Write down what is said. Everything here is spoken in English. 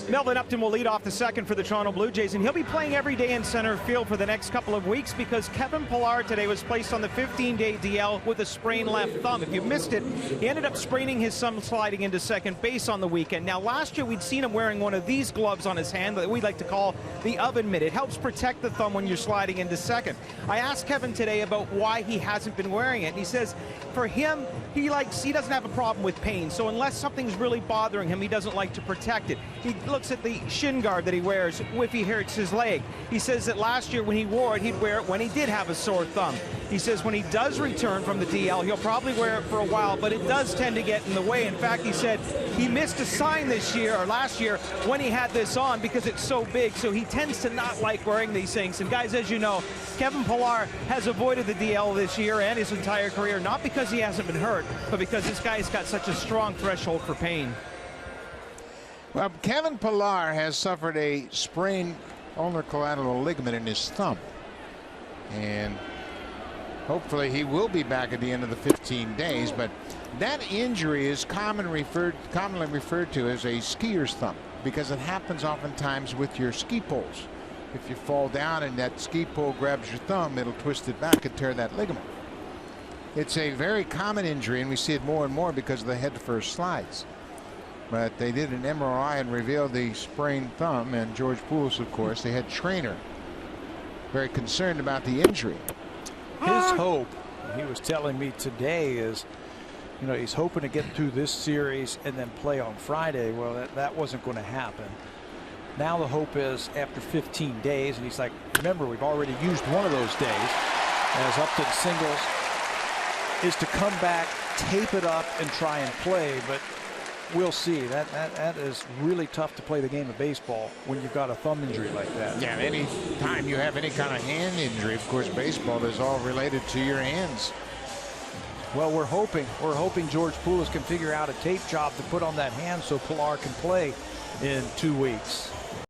Melvin Upton will lead off the second for the Toronto Blue Jays, and he'll be playing every day in center field for the next couple of weeks because Kevin Pillar today was placed on the 15-day DL with a sprained left thumb. If you missed it, he ended up spraining his thumb sliding into second base on the weekend. Now, last year we'd seen him wearing one of these gloves on his hand that we like to call the oven mitt. It helps protect the thumb when you're sliding into second. I asked Kevin today about why he hasn't been wearing it, and he says for him, he doesn't have a problem with pain, so unless something's really bothering him, he doesn't like to protect it. He looks at the shin guard that he wears if he hurts his leg. He says that last year when he wore it, he'd wear it when he did have a sore thumb. He says when he does return from the DL, he'll probably wear it for a while, but it does tend to get in the way. In fact, he said he missed a sign this year or last year when he had this on because it's so big, so he tends to not like wearing these things. And guys, as you know, Kevin Pillar has avoided the DL this year and his entire career, not because he hasn't been hurt, but because this guy's got such a strong threshold for pain. Well, Kevin Pillar has suffered a sprained ulnar collateral ligament in his thumb, and hopefully he will be back at the end of the 15 days. But that injury is commonly referred to as a skier's thumb because it happens oftentimes with your ski poles. If you fall down and that ski pole grabs your thumb, it'll twist it back and tear that ligament. It's a very common injury, and we see it more and more because of the head-first slides. But they did an MRI and revealed the sprained thumb, and George Poulos, of course, the head trainer, very concerned about the injury. His hope, he was telling me today, is, you know, he's hoping to get through this series and then play on Friday. Well, that wasn't going to happen. Now the hope is after 15 days, and he's like, remember, we've already used one of those days as Upton singles, is to come back, tape it up, and try and play. But we'll see. That is really tough to play the game of baseball when you've got a thumb injury like that. Yeah, any time you have any kind of hand injury, of course, baseball is all related to your hands. Well, we're hoping George Poulos can figure out a tape job to put on that hand so Pillar can play in 2 weeks.